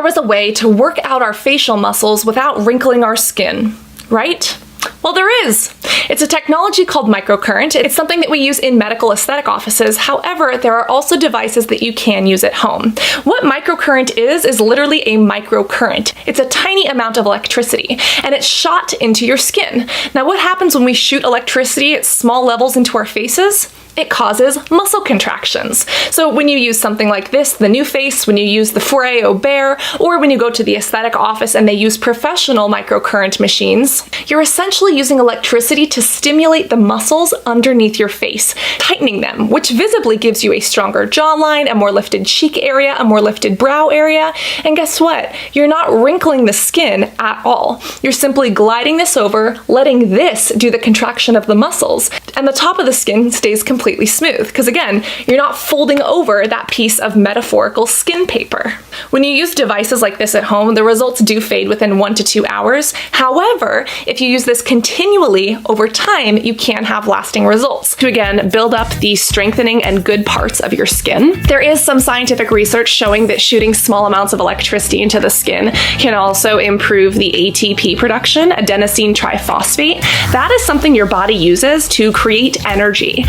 was a way to work out our facial muscles without wrinkling our skin, right? Well, there is. It's a technology called microcurrent. It's something that we use in medical aesthetic offices. However, there are also devices that you can use at home. What microcurrent is literally a microcurrent. It's a tiny amount of electricity, and it's shot into your skin. Now, what happens when we shoot electricity at small levels into our faces? It causes muscle contractions. So when you use something like this, the NuFace, when you use the Foray Aubert, or when you go to the aesthetic office and they use professional microcurrent machines, you're essentially using electricity to stimulate the muscles underneath your face, tightening them, which visibly gives you a stronger jawline, a more lifted cheek area, a more lifted brow area. And guess what? You're not wrinkling the skin at all. You're simply gliding this over, letting this do the contraction of the muscles, and the top of the skin stays completely smooth, because again, you're not folding over that piece of metaphorical skin paper. When you use devices like this at home, the results do fade within 1 to 2 hours. However, if you use this continually over time, you can have lasting results to again build up the strengthening and good parts of your skin. There is some scientific research showing that shooting small amounts of electricity into the skin can also improve the ATP production, adenosine triphosphate. That is something your body uses to create energy.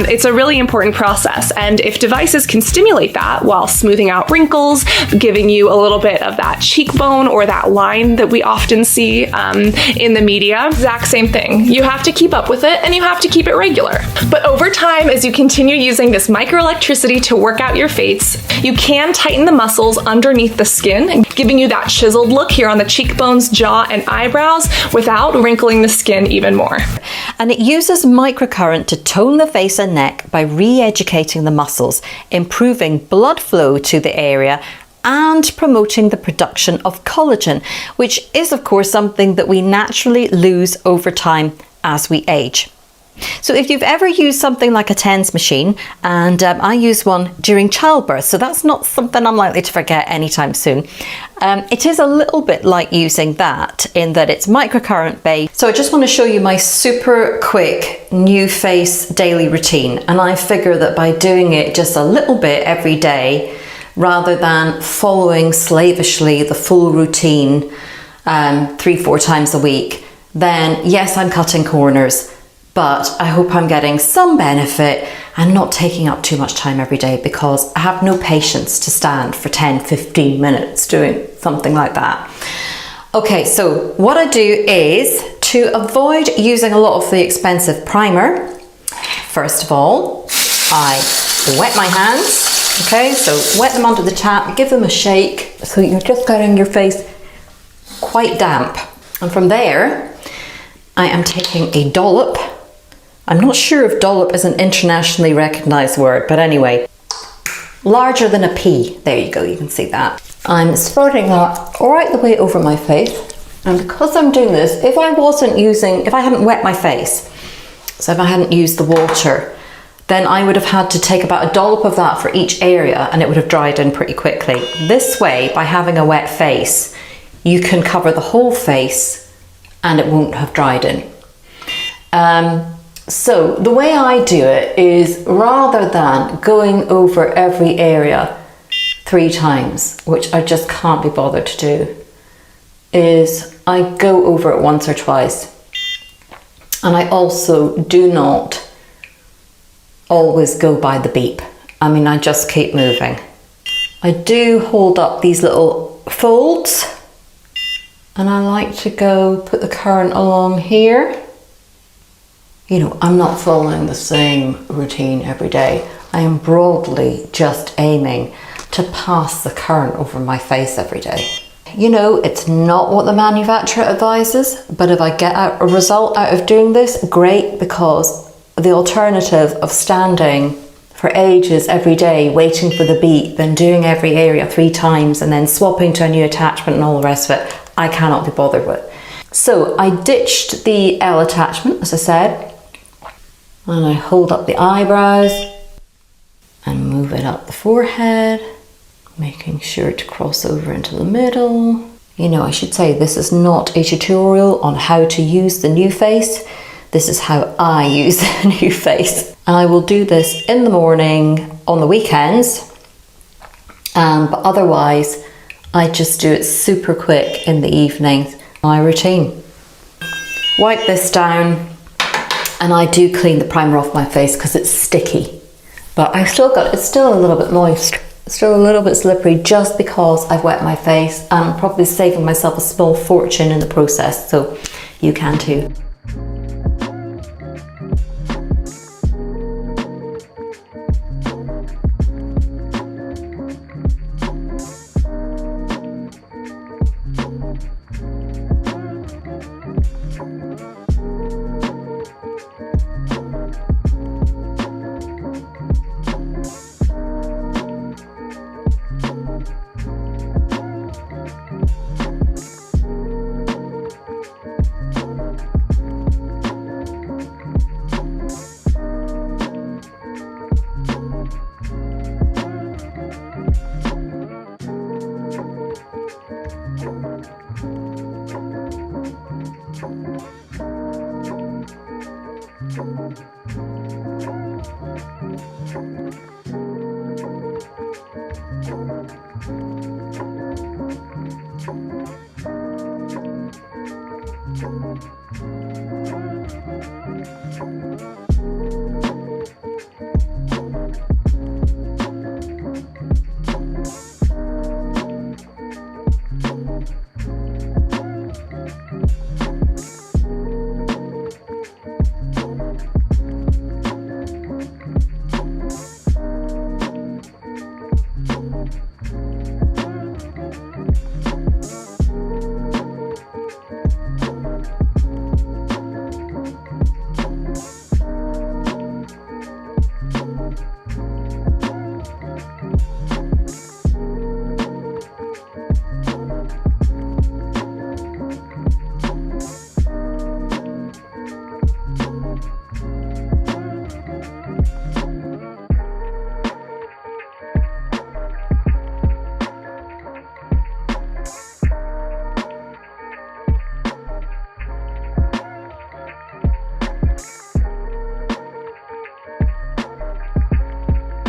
It's a really important process, and if devices can stimulate that while smoothing out wrinkles, giving you a little bit of that cheekbone or that line that we often see in the media, exact same thing. You have to keep up with it, and you have to keep it regular. But over time, as you continue using this microelectricity to work out your face, you can tighten the muscles underneath the skin, giving you that chiseled look here on the cheekbones, jaw, and eyebrows without wrinkling the skin even more. And it uses microcurrent to tone the face and neck by re-educating the muscles, improving blood flow to the area, and promoting the production of collagen, which is of course something that we naturally lose over time as we age. So if you've ever used something like a TENS machine, and I use one during childbirth, so that's not something I'm likely to forget anytime soon. It is a little bit like using that in that it's microcurrent based. So I just want to show you my super quick NuFace daily routine, and I figure that by doing it just a little bit every day rather than following slavishly the full routine 3-4 times a week, then yes, I'm cutting corners, but I hope I'm getting some benefit and not taking up too much time every day, because I have no patience to stand for 10-15 minutes doing something like that. Okay, so what I do is, to avoid using a lot of the expensive primer, first of all, I wet my hands. Okay, so wet them under the tap, give them a shake, so you're just getting your face quite damp. And from there, I am taking a dollop. I'm not sure if dollop is an internationally recognized word, but anyway, larger than a pea. There you go, you can see that. I'm spreading that right the way over my face. And because I'm doing this, if I hadn't wet my face, so if I hadn't used the water, then I would have had to take about a dollop of that for each area, and it would have dried in pretty quickly. This way, by having a wet face, you can cover the whole face and it won't have dried in. So the way I do it is, rather than going over every area 3 times, which I just can't be bothered to do, is I go over it once or twice. And I also do not always go by the beep. I mean, I just keep moving. I do hold up these little folds, and I like to go put the current along here. You know, I'm not following the same routine every day. I am broadly just aiming to pass the current over my face every day. You know, it's not what the manufacturer advises, but if I get a result out of doing this, great, because the alternative of standing for ages every day waiting for the beat, then doing every area 3 times and then swapping to a new attachment and all the rest of it, I cannot be bothered with. So I ditched the L attachment, as I said, and I hold up the eyebrows and move it up the forehead, making sure to cross over into the middle. You know, I should say this is not a tutorial on how to use the NuFace. This is how I use the NuFace. And I will do this in the morning, on the weekends, but otherwise I just do it super quick in the evenings. My routine. Wipe this down, and I do clean the primer off my face because it's sticky. But it's still a little bit moist. It's still a little bit slippery just because I've wet my face, and I'm probably saving myself a small fortune in the process, so you can too.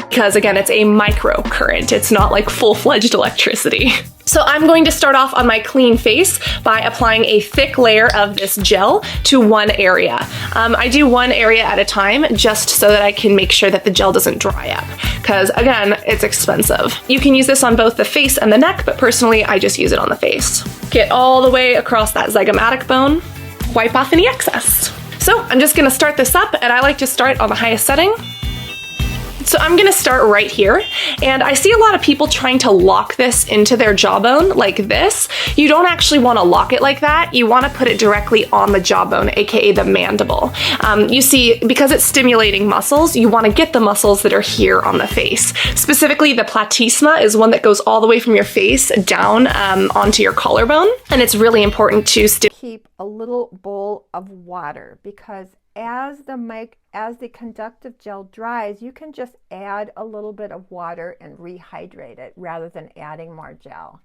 Because again, it's a microcurrent. It's not like full-fledged electricity. So I'm going to start off on my clean face by applying a thick layer of this gel to one area. I do one area at a time just so that I can make sure that the gel doesn't dry up, because again, it's expensive. You can use this on both the face and the neck, but personally, I just use it on the face. Get all the way across that zygomatic bone, wipe off any excess. So I'm just gonna start this up, and I like to start on the highest setting. So I'm gonna start right here, and I see a lot of people trying to lock this into their jawbone like this. You don't actually wanna lock it like that. You wanna put it directly on the jawbone, AKA the mandible. You see, because it's stimulating muscles, you wanna get the muscles that are here on the face. Specifically, the platysma is one that goes all the way from your face down onto your collarbone, and it's really important to keep a little bowl of water, because as the conductive gel dries, you can just add a little bit of water and rehydrate it rather than adding more gel.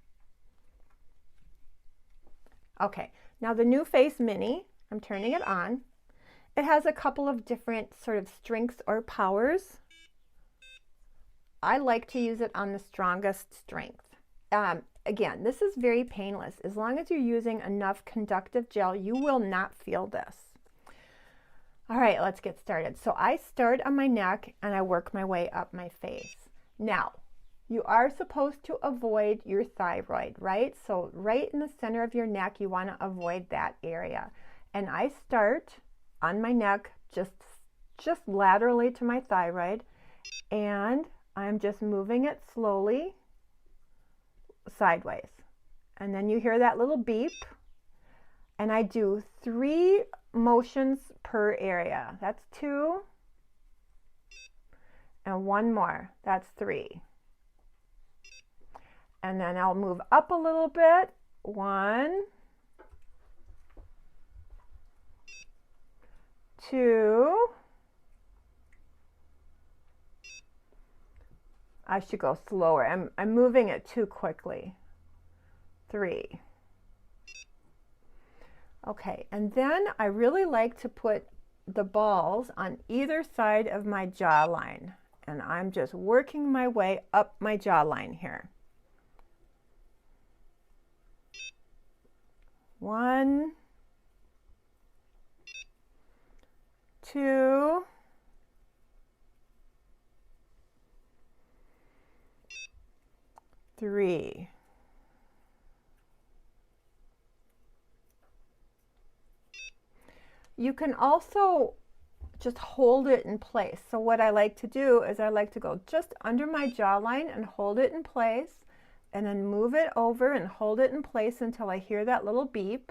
Okay, now the new Face Mini, I'm turning it on. It has a couple of different sort of strengths or powers. I like to use it on the strongest strength. Again, this is very painless. As long as you're using enough conductive gel, you will not feel this. All right, let's get started. So I start on my neck and I work my way up my face. Now, you are supposed to avoid your thyroid, right? So right in the center of your neck, you want to avoid that area. And I start on my neck, just laterally to my thyroid, and I'm just moving it slowly sideways. And then you hear that little beep, and I do 3 motions per area. That's 2, and 1 more. That's 3. And then I'll move up a little bit. 1, 2. I should go slower. I'm moving it too quickly. 3. Okay, and then I really like to put the balls on either side of my jawline, and I'm just working my way up my jawline here. 1, 2, 3. You can also just hold it in place. So what I like to do is I like to go just under my jawline and hold it in place, and then move it over and hold it in place until I hear that little beep.